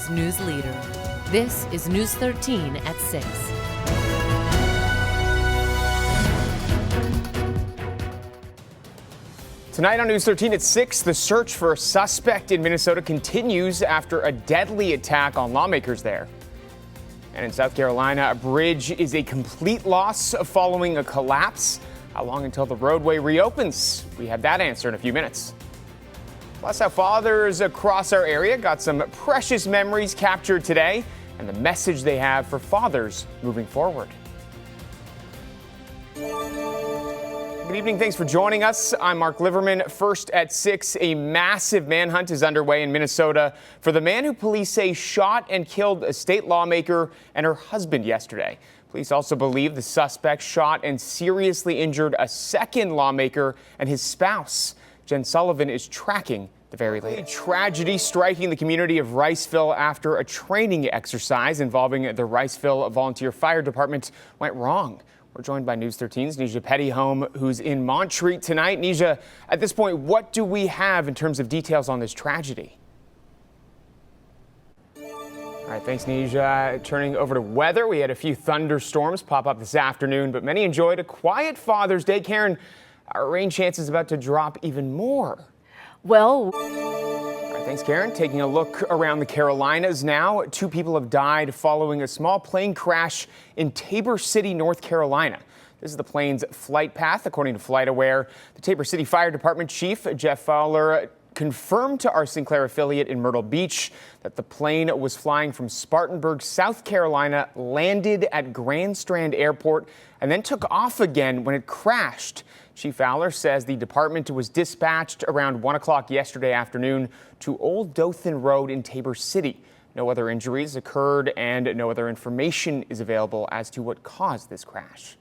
Asheville's news leader. This is News 13 at 6. Tonight on News 13 at 6, the search for a suspect in Minnesota continues after a deadly attack on lawmakers there. And in South Carolina, a bridge is a complete loss following a collapse. How long until the roadway reopens? We have that answer in a few minutes. Plus, how fathers across our area got some precious memories captured today and the message they have for fathers moving forward. Good evening. Thanks for joining us. I'm Mark Liverman. First at 6, a massive manhunt is underway in Minnesota for the man who police say shot and killed a state lawmaker and her husband yesterday. Police also believe the suspect shot and seriously injured a second lawmaker and his spouse. Jen Sullivan is tracking the very latest. A tragedy striking the community of Riceville after a training exercise involving the Riceville Volunteer Fire Department went wrong. We're joined by News 13's Nisha Pettyhome, who's in Montreat tonight. Nisha, at this point, what do we have in terms of details on this tragedy? All right, thanks, Nisha. Turning over to weather, we had a few thunderstorms pop up this afternoon, but many enjoyed a quiet Father's Day. Karen, our rain chance is about to drop even more. Well, thanks, Karen. Taking a look around the Carolinas now. 2 people have died following a small plane crash in Tabor City, North Carolina. This is the plane's flight path, according to FlightAware. The Tabor City Fire Department Chief Jeff Fowler confirmed to our Sinclair affiliate in Myrtle Beach that the plane was flying from Spartanburg, South Carolina, landed at Grand Strand Airport, and then took off again when it crashed. Chief Fowler says the department was dispatched around 1 o'clock yesterday afternoon to Old Dothan Road in Tabor City. No other injuries occurred and no other information is available as to what caused this crash.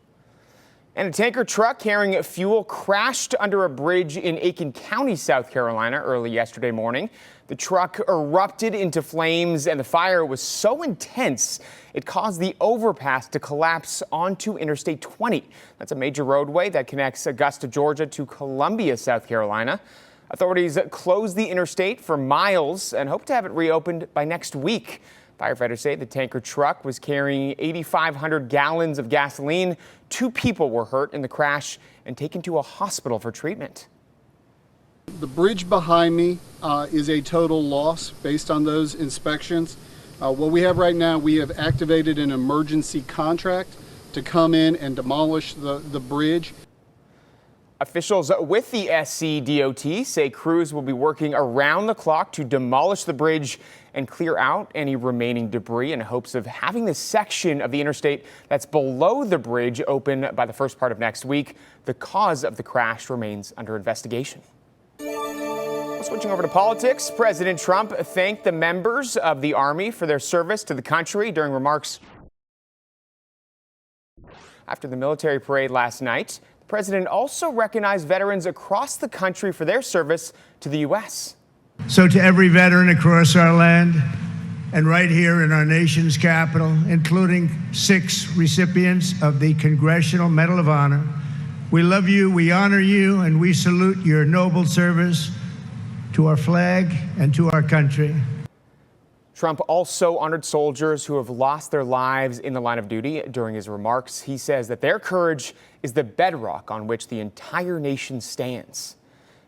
And a tanker truck carrying fuel crashed under a bridge in Aiken County, South Carolina, early yesterday morning. The truck erupted into flames and the fire was so intense it caused the overpass to collapse onto Interstate 20. That's a major roadway that connects Augusta, Georgia to Columbia, South Carolina. Authorities closed the interstate for miles and hope to have it reopened by next week. Firefighters say the tanker truck was carrying 8,500 gallons of gasoline. 2 people were hurt in the crash and taken to a hospital for treatment. The bridge behind me is a total loss based on those inspections. What we have right now, we have activated an emergency contract to come in and demolish the bridge. Officials with the SCDOT say crews will be working around the clock to demolish the bridge and clear out any remaining debris in hopes of having the section of the interstate that's below the bridge open by the first part of next week. The cause of the crash remains under investigation. Switching over to politics, President Trump thanked the members of the Army for their service to the country during remarks after the military parade last night. The president also recognized veterans across the country for their service to the U.S. So to every veteran across our land and right here in our nation's capital, including 6 recipients of the Congressional Medal of Honor, we love you, we honor you, and we salute your noble service to our flag and to our country. Trump also honored soldiers who have lost their lives in the line of duty during his remarks. He says that their courage is the bedrock on which the entire nation stands.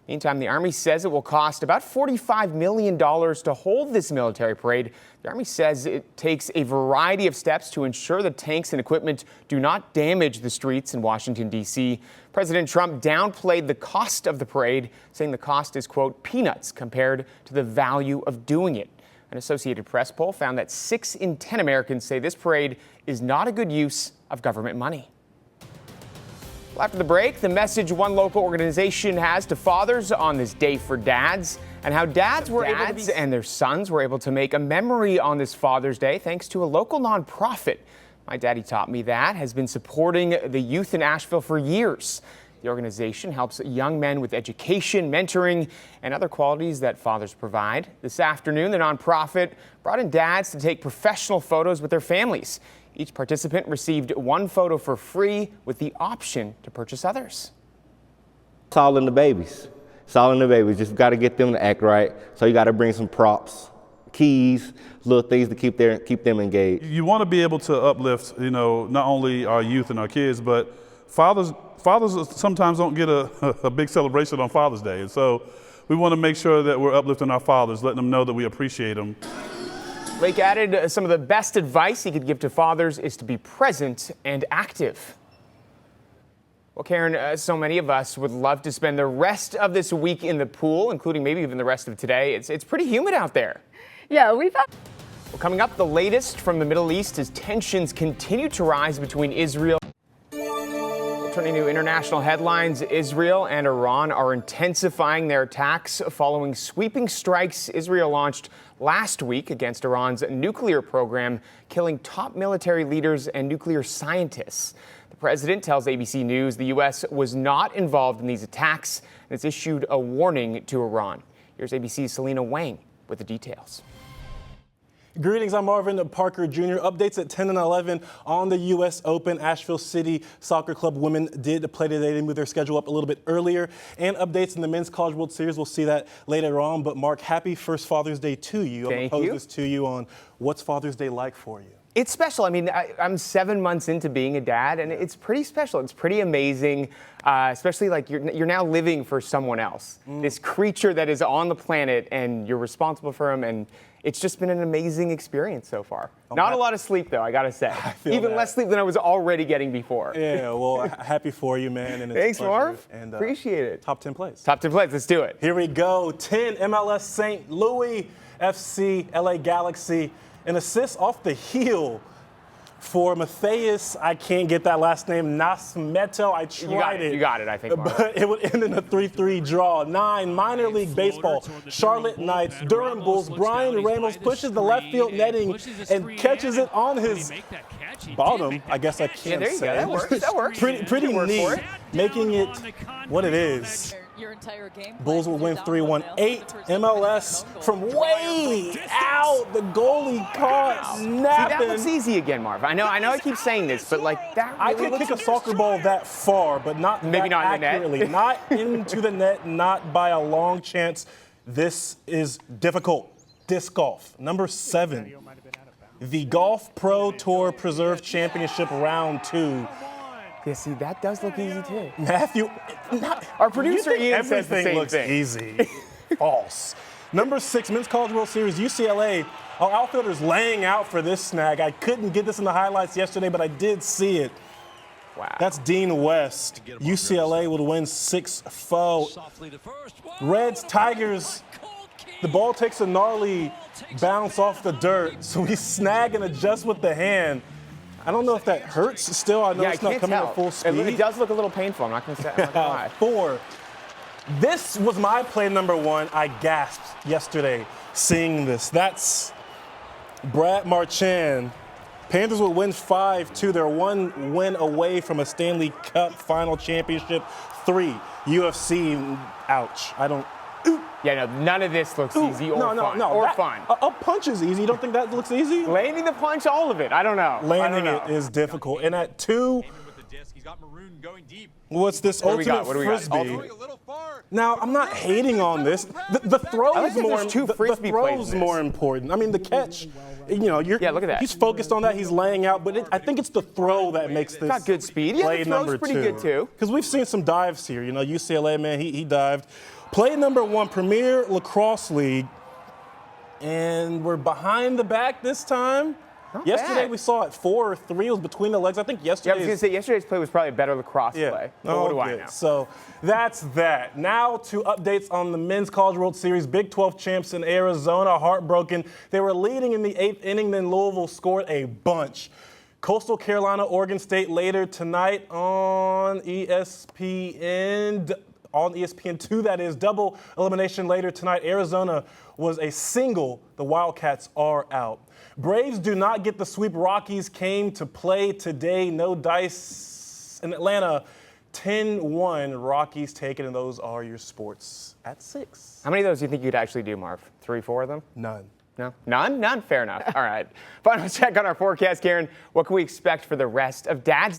Meantime, the Army says it will cost about $45 million to hold this military parade. The Army says it takes a variety of steps to ensure the tanks and equipment do not damage the streets in Washington, D.C. President Trump downplayed the cost of the parade, saying the cost is, quote, peanuts compared to the value of doing it. An Associated Press poll found that 6 in 10 Americans say this parade is not a good use of government money. Well, after the break, the message one local organization has to fathers on this day for dads and how dads and their sons were able to make a memory on this Father's Day thanks to a local nonprofit. My Daddy Taught Me That has been supporting the youth in Asheville for years. The organization helps young men with education, mentoring, and other qualities that fathers provide. This afternoon, the nonprofit brought in dads to take professional photos with their families. Each participant received 1 photo for free with the option to purchase others. It's all in the babies. It's all in the babies. Just got to get them to act right. So you got to bring some props. keys, little things to keep them engaged. You want to be able to uplift, not only our youth and our kids, but fathers sometimes don't get a big celebration on Father's Day. And so we want to make sure that we're uplifting our fathers, letting them know that we appreciate them. Lake added some of the best advice he could give to fathers is to be present and active. Well, Karen, so many of us would love to spend the rest of this week in the pool, including maybe even the rest of today. It's pretty humid out there. Yeah, we've had... Well, coming up, the latest from the Middle East as tensions continue to rise between Israel. Turning to international headlines, Israel and Iran are intensifying their attacks following sweeping strikes Israel launched last week against Iran's nuclear program, killing top military leaders and nuclear scientists. The president tells ABC News the U.S. was not involved in these attacks and has issued a warning to Iran. Here's ABC's Selena Wang with the details. Greetings, I'm Marvin Parker Jr. Updates at 10 and 11 on the U.S. Open. Asheville City Soccer Club women did play today. They moved their schedule up a little bit earlier. And updates in the Men's College World Series. We'll see that later on. But Mark, happy first Father's Day to you. I'm going to pose this to you on what's Father's Day like for you. It's special. I mean, I'm 7 months into being a dad, and it's pretty special. It's pretty amazing, especially like you're now living for someone else, this creature that is on the planet, and you're responsible for him. And it's just been an amazing experience so far. Not a lot of sleep, though, I got to say. Even less sleep than I was already getting before. Yeah, well, happy for you, man. And it's Thanks, Marv. And, appreciate it. Top 10 plays. Top 10 plays. Let's do it. Here we go. 10 MLS St. Louis FC, LA Galaxy. An assist off the heel for Matthias, I can't get that last name, Nascimento. I tried it. You got it, I think, Mark. But it would end in a 3-3 draw. 9, minor league baseball. Charlotte Knights, Durham Bulls. Brian Ramos pushes the left field netting and catches it on his bottom. I guess I can't there you say. Go. That works. That works. Pretty neat, making it what it is. Bulls will win 3-1. 8 MLS from way out. The goalie caught napping. See, that looks easy again, Marv. I know I keep saying this, but like that really I could kick a soccer ball that far, but not maybe not accurately. In the net. Not into the net, not by a long chance. This is difficult. Disc golf. Number 7. The Golf Pro Tour Preserve Championship Round 2. Yeah, see, that does look easy, too. Matthew, our producer Ian says the everything same looks thing. easy. False. Number 6, Men's College World Series, UCLA. Our outfielders laying out for this snag. I couldn't get this in the highlights yesterday, but I did see it. Wow. That's Dean West. UCLA would win 6-4. Reds, Tigers. The ball takes a gnarly bounce off the dirt, so we snag and adjust with the hand. I don't know if that hurts still. I know it's not coming at full speed. It does look a little painful. I'm not going to say why. 4. This was my play number 1. I gasped yesterday seeing this. That's Brad Marchand. Panthers will win 5-2. They're 1 win away from a Stanley Cup final championship. 3, UFC. Ouch. Yeah, no, none of this looks easy or fun. A punch is easy. You don't think that looks easy? Landing the punch, all of it. I don't know. Landing it is difficult. And at 2, what's this ultimate frisbee? Now, I'm not hating on this. The throw is more important. I mean, the catch, look at that. He's focused on that. He's laying out, but I think it's the throw that makes this. Got good speed. Yeah, play the throw's number pretty 2. good too. Because we've seen some dives here. UCLA, man, he dived. Play number 1, Premier Lacrosse League. And we're behind the back this time. Yesterday we saw it 4-3. It was between the legs. I think yesterday's. Yeah, I was going to say yesterday's play was probably a better lacrosse play. But what do I know? So that's that. Now to updates on the Men's College World Series. Big 12 champs in Arizona, heartbroken. They were leading in the 8th inning, then Louisville scored a bunch. Coastal Carolina, Oregon State later tonight on ESPN. On ESPN2, that is. Double elimination later tonight. Arizona was a single. The Wildcats are out. Braves do not get the sweep. Rockies came to play today. No dice in Atlanta. 10-1. Rockies taken, and those are your sports at 6. How many of those do you think you'd actually do, Marv? 3, 4 of them? None. No? None? None? Fair enough. All right. Final check on our forecast, Karen. What can we expect for the rest of Dad's